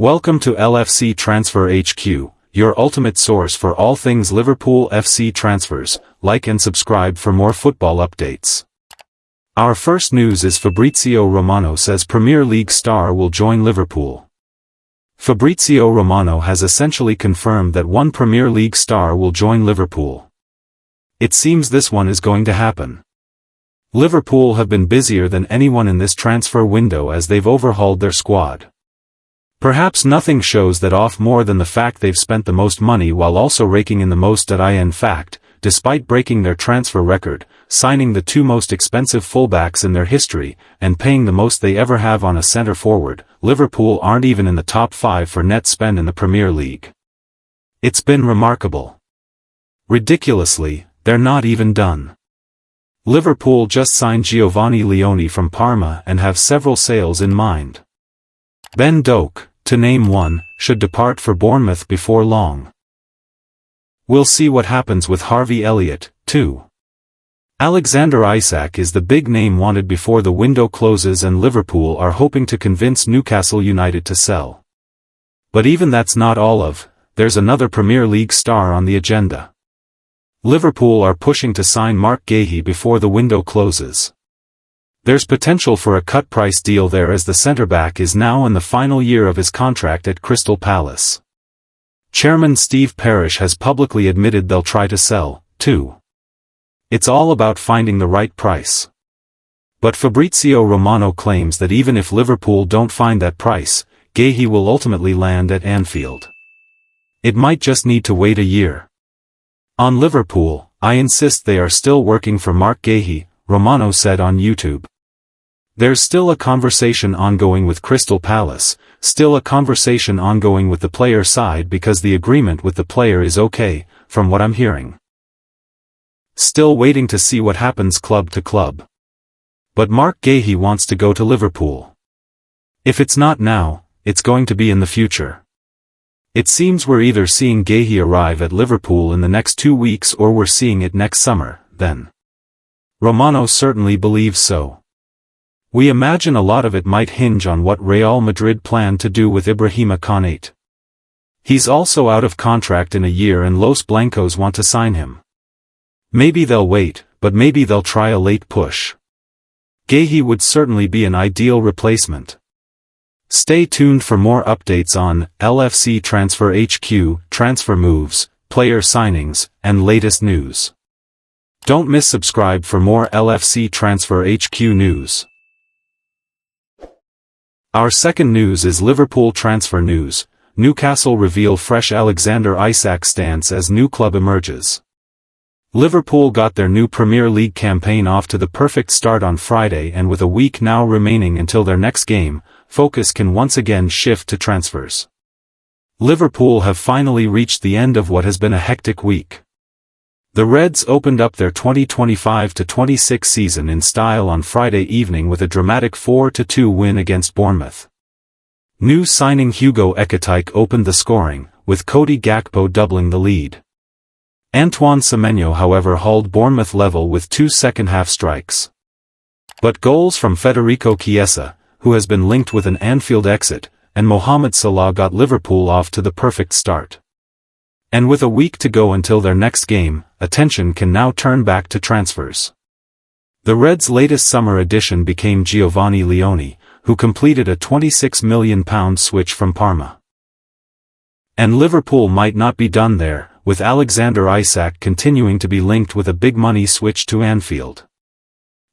Welcome to LFC Transfer HQ, your ultimate source for all things Liverpool FC transfers. Like and subscribe for more football updates. Our first news is Fabrizio Romano says Premier League star will join Liverpool. Fabrizio Romano has essentially confirmed that one Premier League star will join Liverpool. It seems this one is going to happen. Liverpool have been busier than anyone in this transfer window as they've overhauled their squad. Perhaps nothing shows that off more than the fact they've spent the most money while also raking in the most. In fact, despite breaking their transfer record, signing the two most expensive fullbacks in their history, and paying the most they ever have on a centre forward, Liverpool aren't even in the top 5 for net spend in the Premier League. It's been remarkable. Ridiculously, they're not even done. Liverpool just signed Giovanni Leone from Parma and have several sales in mind. Ben Doak, to name one, should depart for Bournemouth before long. We'll see what happens with Harvey Elliott, too. Alexander Isak is the big name wanted before the window closes, and Liverpool are hoping to convince Newcastle United to sell. But even that's not all of, there's another Premier League star on the agenda. Liverpool are pushing to sign Marc Guéhi before the window closes. There's potential for a cut-price deal there as the centre-back is now in the final year of his contract at Crystal Palace. Chairman Steve Parish has publicly admitted they'll try to sell, too. It's all about finding the right price. But Fabrizio Romano claims that even if Liverpool don't find that price, Guéhi will ultimately land at Anfield. It might just need to wait a year. On Liverpool, I insist they are still working for Marc Guéhi, Romano said on YouTube. There's still a conversation ongoing with Crystal Palace, still a conversation ongoing with the player side because the agreement with the player is okay, from what I'm hearing. Still waiting to see what happens club to club. But Marc Guéhi wants to go to Liverpool. If it's not now, it's going to be in the future. It seems we're either seeing Guéhi arrive at Liverpool in the next 2 weeks or we're seeing it next summer, then. Romano certainly believes so. We imagine a lot of it might hinge on what Real Madrid plan to do with Ibrahima Konate. He's also out of contract in a year and Los Blancos want to sign him. Maybe they'll wait, but maybe they'll try a late push. Guéhi would certainly be an ideal replacement. Stay tuned for more updates on LFC Transfer HQ, transfer moves, player signings, and latest news. Don't miss subscribe for more LFC Transfer HQ news. Our second news is Liverpool transfer news. Newcastle reveal fresh Alexander Isak stance as new club emerges. Liverpool got their new Premier League campaign off to the perfect start on Friday, and with a week now remaining until their next game, focus can once again shift to transfers. Liverpool have finally reached the end of what has been a hectic week. The Reds opened up their 2025-26 season in style on Friday evening with a dramatic 4-2 win against Bournemouth. New signing Hugo Ekitike opened the scoring, with Cody Gakpo doubling the lead. Antoine Semenyo however hauled Bournemouth level with 2 second-half strikes. But goals from Federico Chiesa, who has been linked with an Anfield exit, and Mohamed Salah got Liverpool off to the perfect start. And with a week to go until their next game, attention can now turn back to transfers. The Reds' latest summer addition became Giovanni Leone, who completed a £26 million switch from Parma. And Liverpool might not be done there, with Alexander Isak continuing to be linked with a big money switch to Anfield.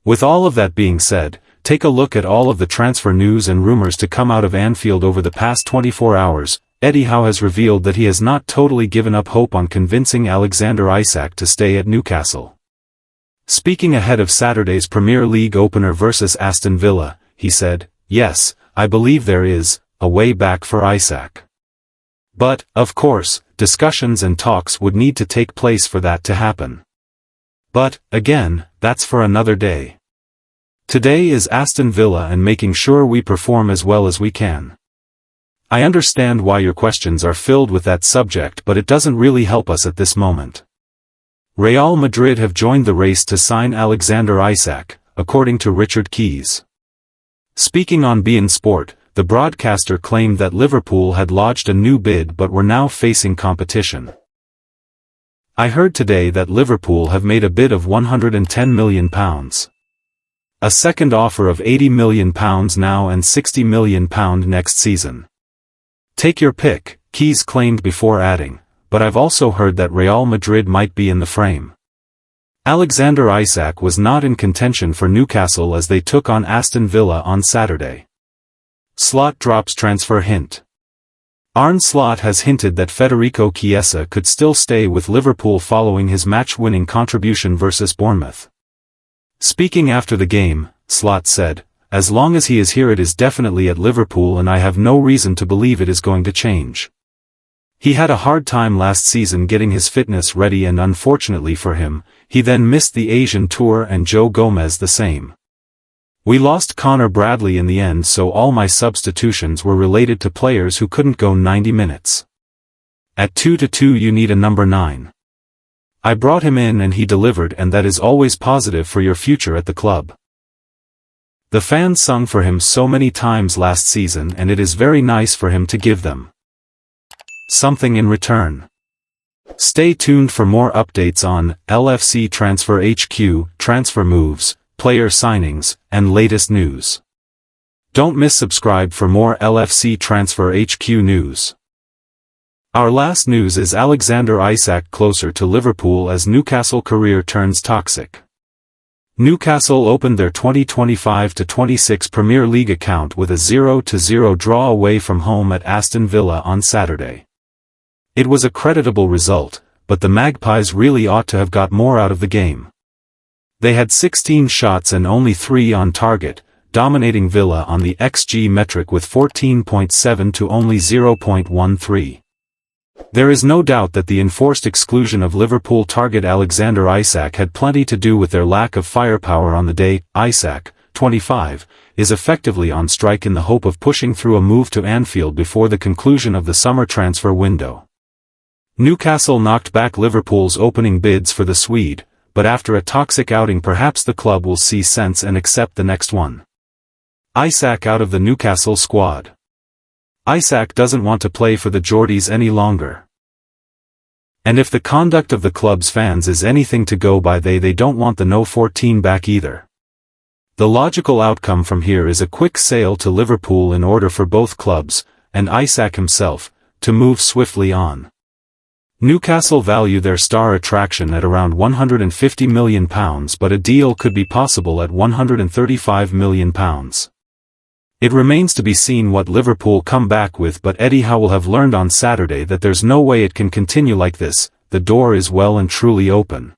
With all of that being said, take a look at all of the transfer news and rumors to come out of Anfield over the past 24 hours. Eddie Howe has revealed that he has not totally given up hope on convincing Alexander Isak to stay at Newcastle. Speaking ahead of Saturday's Premier League opener versus Aston Villa, he said, "Yes, I believe there is a way back for Isak. But, of course, discussions and talks would need to take place for that to happen. But, again, that's for another day. Today is Aston Villa and making sure we perform as well as we can." I understand why your questions are filled with that subject, but it doesn't really help us at this moment. Real Madrid have joined the race to sign Alexander Isak, according to Richard Keys. Speaking on beIN Sport, the broadcaster claimed that Liverpool had lodged a new bid but were now facing competition. "I heard today that Liverpool have made a bid of £110 million. A second offer of £80 million now and £60 million next season. Take your pick," Kiesa claimed before adding, "but I've also heard that Real Madrid might be in the frame." Alexander Isak was not in contention for Newcastle as they took on Aston Villa on Saturday. Slot drops transfer hint. Arne Slot has hinted that Fabrizio Chiesa could still stay with Liverpool following his match-winning contribution versus Bournemouth. Speaking after the game, Slot said, "As long as he is here it is definitely at Liverpool and I have no reason to believe it is going to change. He had a hard time last season getting his fitness ready and unfortunately for him, he then missed the Asian tour and Joe Gomez the same. We lost Connor Bradley in the end so all my substitutions were related to players who couldn't go 90 minutes. At 2-2 you need a number 9. I brought him in and he delivered and that is always positive for your future at the club. The fans sung for him so many times last season and it is very nice for him to give them something in return." Stay tuned for more updates on LFC Transfer HQ, transfer moves, player signings, and latest news. Don't miss subscribe for more LFC Transfer HQ news. Our last news is Alexander Isak closer to Liverpool as Newcastle career turns toxic. Newcastle opened their 2025-26 Premier League account with a 0-0 draw away from home at Aston Villa on Saturday. It was a creditable result, but the Magpies really ought to have got more out of the game. They had 16 shots and only 3 on target, dominating Villa on the XG metric with 14.7 to only 0.13. There is no doubt that the enforced exclusion of Liverpool target Alexander Isak had plenty to do with their lack of firepower on the day. Isak, 25, is effectively on strike in the hope of pushing through a move to Anfield before the conclusion of the summer transfer window. Newcastle knocked back Liverpool's opening bids for the Swede, but after a toxic outing perhaps the club will see sense and accept the next one. Isak out of the Newcastle squad. Isak doesn't want to play for the Geordies any longer. And if the conduct of the club's fans is anything to go by they don't want the No 14 back either. The logical outcome from here is a quick sale to Liverpool in order for both clubs, and Isak himself, to move swiftly on. Newcastle value their star attraction at around £150 million but a deal could be possible at £135 million. It remains to be seen what Liverpool come back with but Eddie Howe will have learned on Saturday that there's no way it can continue like this, the door is well and truly open.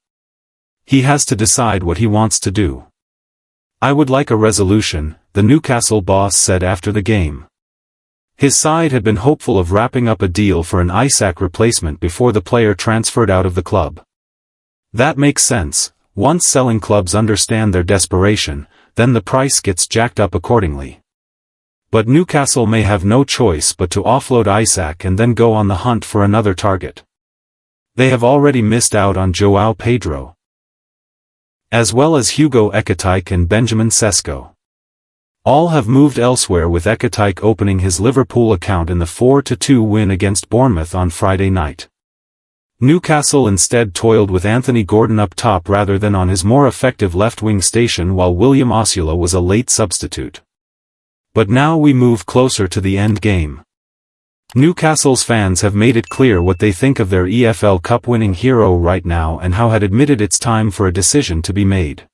He has to decide what he wants to do. I would like a resolution, the Newcastle boss said after the game. His side had been hopeful of wrapping up a deal for an Isak replacement before the player transferred out of the club. That makes sense, once selling clubs understand their desperation, then the price gets jacked up accordingly. But Newcastle may have no choice but to offload Isak and then go on the hunt for another target. They have already missed out on João Pedro, as well as Hugo Ekitike and Benjamin Sesko. All have moved elsewhere with Ekitike opening his Liverpool account in the 4-2 win against Bournemouth on Friday night. Newcastle instead toiled with Anthony Gordon up top rather than on his more effective left-wing station while William Osula was a late substitute. But now we move closer to the end game. Newcastle's fans have made it clear what they think of their EFL Cup-winning hero right now and Howe had admitted it's time for a decision to be made.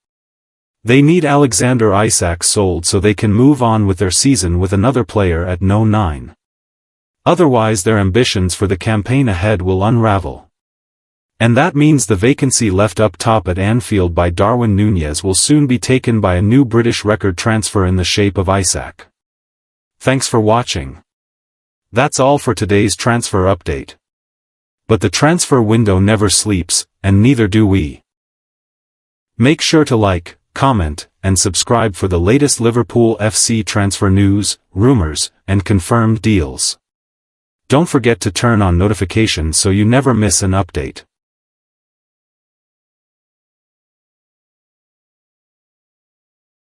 They need Alexander Isak sold so they can move on with their season with another player at no 9. Otherwise their ambitions for the campaign ahead will unravel. And that means the vacancy left up top at Anfield by Darwin Núñez will soon be taken by a new British record transfer in the shape of Isak. Thanks for watching. That's all for today's transfer update. But the transfer window never sleeps, and neither do we. Make sure to like, comment, and subscribe for the latest Liverpool FC transfer news, rumors, and confirmed deals. Don't forget to turn on notifications so you never miss an update.